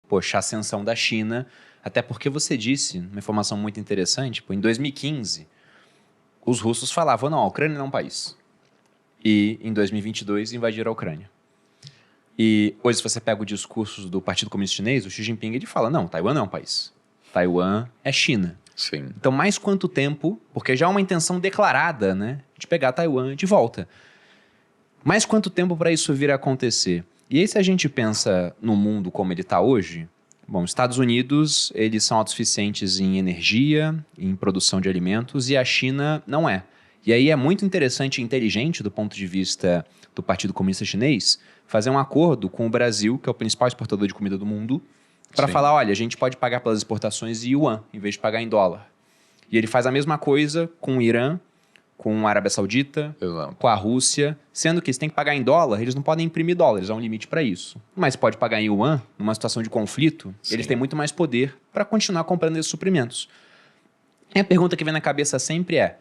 poxa, a ascensão da China, até porque você disse, uma informação muito interessante, em 2015, os russos falavam, não, a Ucrânia não é um país. E em 2022 invadiram a Ucrânia. E hoje, se você pega o discurso do Partido Comunista Chinês, o Xi Jinping, ele fala, não, Taiwan não é um país. Taiwan é China. Sim. Então, mais quanto tempo, porque já há uma intenção declarada, né, de pegar Taiwan de volta. Mais quanto tempo para isso vir a acontecer? E aí, se a gente pensa no mundo como ele está hoje, bom, os Estados Unidos, eles são autossuficientes em energia, em produção de alimentos, e a China não é. E aí é muito interessante e inteligente, do ponto de vista do Partido Comunista Chinês, fazer um acordo com o Brasil, que é o principal exportador de comida do mundo, para falar, olha, a gente pode pagar pelas exportações em yuan, em vez de pagar em dólar. E ele faz a mesma coisa com o Irã, com a Arábia Saudita, com a Rússia, sendo que eles têm que pagar em dólar, eles não podem imprimir dólares, há um limite para isso. Mas pode pagar em yuan, numa situação de conflito, eles têm muito mais poder para continuar comprando esses suprimentos. E a pergunta que vem na cabeça sempre é,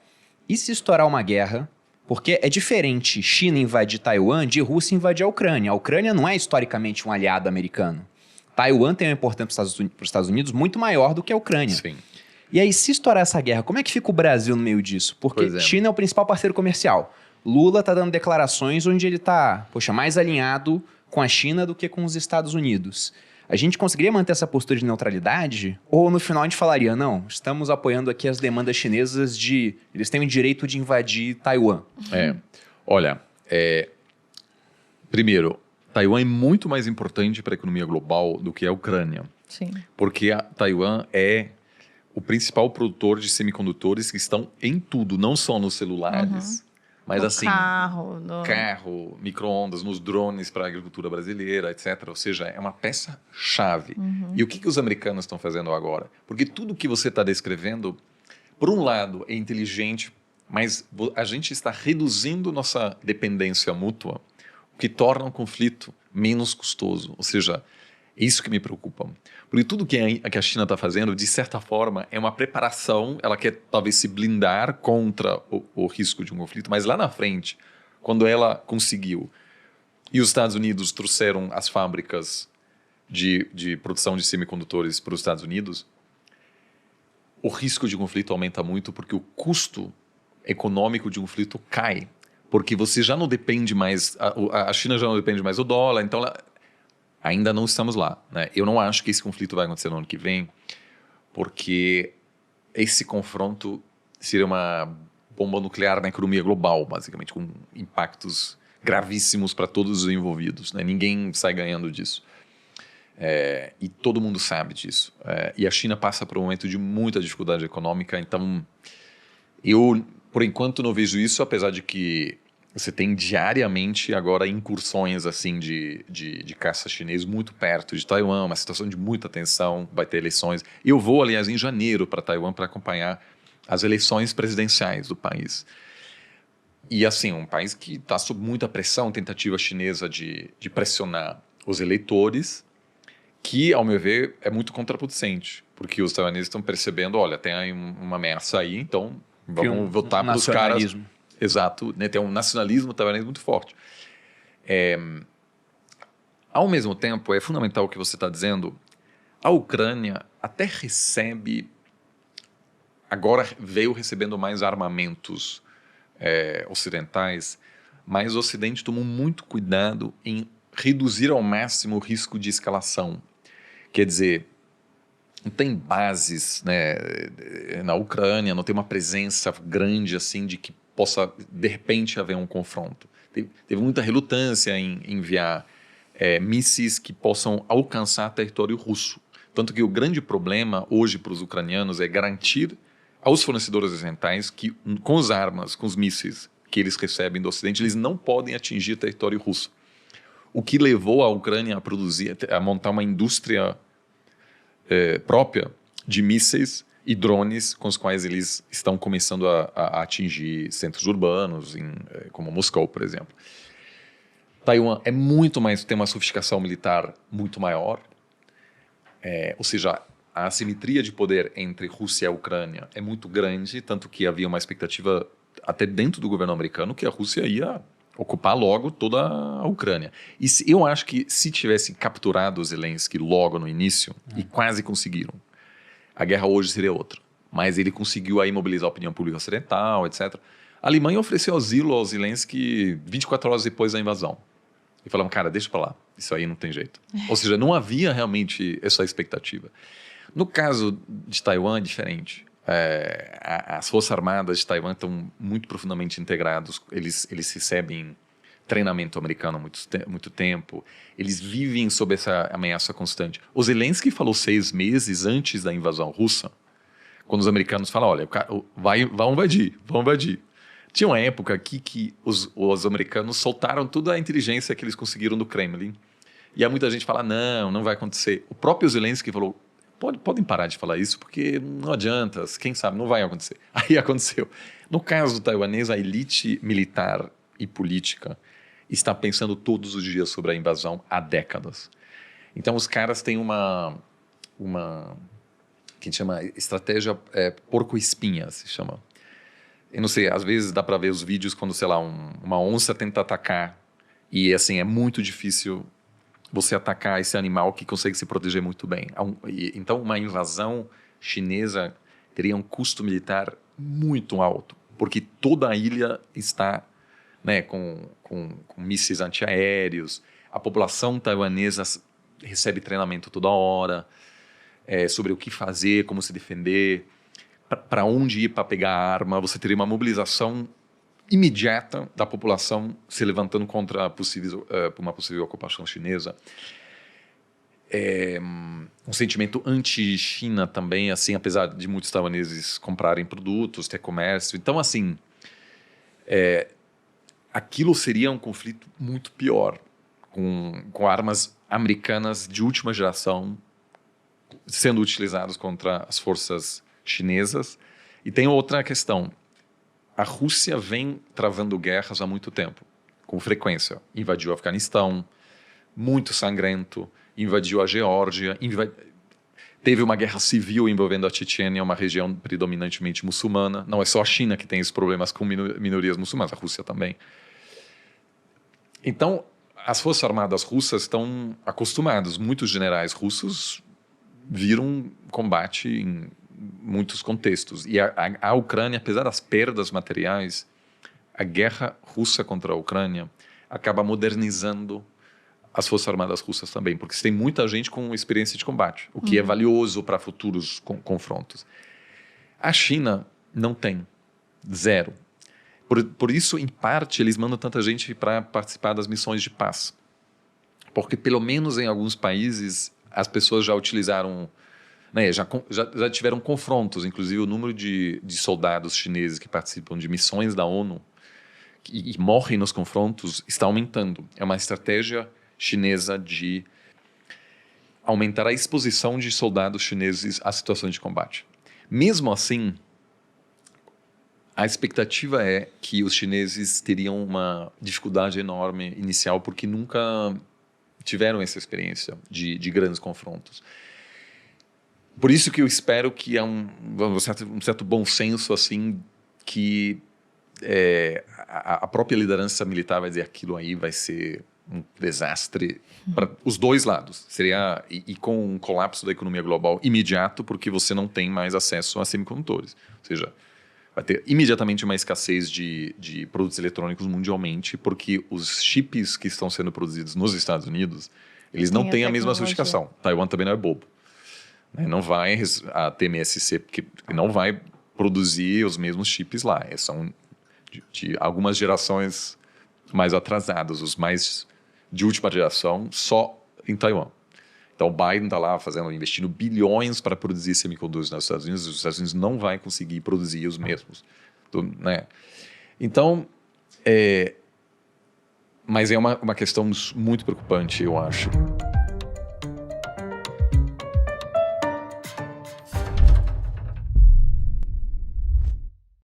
e se estourar uma guerra? Porque é diferente China invadir Taiwan de Rússia invadir a Ucrânia. A Ucrânia não é historicamente um aliado americano. Taiwan tem uma importância para os Estados Unidos muito maior do que a Ucrânia. Sim. E aí, se estourar essa guerra, como é que fica o Brasil no meio disso? Porque China é o principal parceiro comercial. Lula está dando declarações onde ele está, mais alinhado com a China do que com os Estados Unidos. A gente conseguiria manter essa postura de neutralidade? Ou no final a gente falaria, não, estamos apoiando aqui as demandas chinesas de... Eles têm o direito de invadir Taiwan. Olha, primeiro, Taiwan é muito mais importante para a economia global do que a Ucrânia. Sim. Porque a Taiwan é o principal produtor de semicondutores que estão em tudo, não só nos celulares, mas no assim... Carro, micro-ondas, nos drones para a agricultura brasileira, etc. Ou seja, é uma peça-chave. E o que os americanos estão fazendo agora? Porque tudo que você está descrevendo, por um lado, é inteligente, mas a gente está reduzindo nossa dependência mútua, o que torna o conflito menos custoso. Ou seja, é isso que me preocupa. Porque tudo que a China está fazendo, de certa forma, é uma preparação. Ela quer talvez se blindar contra o risco de um conflito, mas lá na frente, quando ela conseguiu, e os Estados Unidos trouxeram as fábricas de produção de semicondutores para os Estados Unidos, o risco de conflito aumenta muito porque o custo econômico de um conflito cai. Porque você já não depende mais, a China já não depende mais do dólar, então ainda não estamos lá, né? Eu não acho que esse conflito vai acontecer no ano que vem, porque esse confronto seria uma bomba nuclear na economia global, basicamente, com impactos gravíssimos para todos os envolvidos, né? Ninguém sai ganhando disso. E todo mundo sabe disso. E a China passa por um momento de muita dificuldade econômica, então eu, por enquanto, não vejo isso, apesar de que você tem diariamente agora incursões assim de caça chinês muito perto de Taiwan, uma situação de muita tensão, vai ter eleições. Eu vou, aliás, em janeiro para Taiwan para acompanhar as eleições presidenciais do país. E assim, um país que está sob muita pressão, tentativa chinesa de pressionar os eleitores, que, ao meu ver, é muito contraproducente, porque os taiwaneses estão percebendo, olha, tem aí uma ameaça aí, então vamos votar para os caras... Exato, né? Tem um nacionalismo taiwanês muito forte. Ao mesmo tempo, é fundamental o que você está dizendo, a Ucrânia até recebe, agora veio recebendo mais armamentos ocidentais, mas o Ocidente tomou muito cuidado em reduzir ao máximo o risco de escalação. Quer dizer, não tem bases, né, na Ucrânia, não tem uma presença grande assim de que possa, de repente, haver um confronto. Teve muita relutância em enviar mísseis que possam alcançar território russo. Tanto que o grande problema hoje para os ucranianos é garantir aos fornecedores ocidentais que, com as armas, com os mísseis que eles recebem do Ocidente, eles não podem atingir território russo. O que levou a Ucrânia a produzir, a montar uma indústria própria de mísseis e drones com os quais eles estão começando a atingir centros urbanos, como Moscou, por exemplo. Taiwan é muito mais, tem uma sofisticação militar muito maior, ou seja, a assimetria de poder entre Rússia e a Ucrânia é muito grande, tanto que havia uma expectativa até dentro do governo americano que a Rússia ia ocupar logo toda a Ucrânia. E eu acho que se tivessem capturado o Zelensky logo no início, e quase conseguiram, a guerra hoje seria outra. Mas ele conseguiu aí mobilizar a opinião pública ocidental, etc. A Alemanha ofereceu asilo ao Zelensky 24 horas depois da invasão. E falaram, cara, deixa pra lá, isso aí não tem jeito. Ou seja, não havia realmente essa expectativa. No caso de Taiwan, é diferente. As Forças Armadas de Taiwan estão muito profundamente integrados, eles recebem treinamento americano há muito tempo, eles vivem sob essa ameaça constante. O Zelensky falou 6 meses antes da invasão russa, quando os americanos falam, olha, vão invadir. Tinha uma época aqui que os americanos soltaram toda a inteligência que eles conseguiram do Kremlin, e há muita gente fala, não vai acontecer. O próprio Zelensky falou, podem parar de falar isso, porque não adianta, quem sabe, não vai acontecer. Aí aconteceu. No caso taiwanês, a elite militar e política está pensando todos os dias sobre a invasão há décadas. Então, os caras têm uma que a gente chama estratégia porco-espinha, se chama. Eu não sei, às vezes dá para ver os vídeos quando, sei lá, uma onça tenta atacar e, assim, é muito difícil você atacar esse animal que consegue se proteger muito bem. Então, uma invasão chinesa teria um custo militar muito alto, porque toda a ilha está, né, com mísseis antiaéreos, a população taiwanesa recebe treinamento toda hora sobre o que fazer, como se defender, para onde ir para pegar a arma. Você teria uma mobilização imediata da população se levantando contra uma possível ocupação chinesa. Um sentimento anti-China também, assim, apesar de muitos taiwaneses comprarem produtos, ter comércio. Então, assim, aquilo seria um conflito muito pior, com armas americanas de última geração sendo utilizadas contra as forças chinesas. E tem outra questão. A Rússia vem travando guerras há muito tempo, com frequência. Invadiu o Afeganistão, muito sangrento, invadiu a Geórgia, teve uma guerra civil envolvendo a Chechênia, uma região predominantemente muçulmana. Não é só a China que tem esses problemas com minorias muçulmanas, a Rússia também. Então, as Forças Armadas russas estão acostumadas. Muitos generais russos viram combate em muitos contextos. E a Ucrânia, apesar das perdas materiais, a guerra russa contra a Ucrânia acaba modernizando as Forças Armadas russas também, porque tem muita gente com experiência de combate, o que é valioso para futuros confrontos. A China não tem. Zero. Por isso, em parte, eles mandam tanta gente para participar das missões de paz. Porque, pelo menos em alguns países, as pessoas já utilizaram, né, já tiveram confrontos. Inclusive, o número de soldados chineses que participam de missões da ONU e morrem nos confrontos está aumentando. É uma estratégia chinesa de aumentar a exposição de soldados chineses a situações de combate. Mesmo assim, a expectativa é que os chineses teriam uma dificuldade enorme inicial, porque nunca tiveram essa experiência de grandes confrontos. Por isso que eu espero que há um certo bom senso, assim, que a própria liderança militar vai dizer aquilo aí vai ser um desastre para os dois lados. Seria e com um colapso da economia global imediato, porque você não tem mais acesso a semicondutores. Ou seja, vai ter imediatamente uma escassez de produtos eletrônicos mundialmente, porque os chips que estão sendo produzidos nos Estados Unidos, eles não têm a mesma sofisticação. Taiwan também não é bobo. Não vai, a TMSC porque não vai produzir os mesmos chips lá. São de algumas gerações mais atrasadas, os mais de última geração, só em Taiwan. Então, o Biden está lá investindo bilhões para produzir semicondutores nos Estados Unidos, e os Estados Unidos não vai conseguir produzir os mesmos. Né? Então, mas é uma questão muito preocupante, eu acho.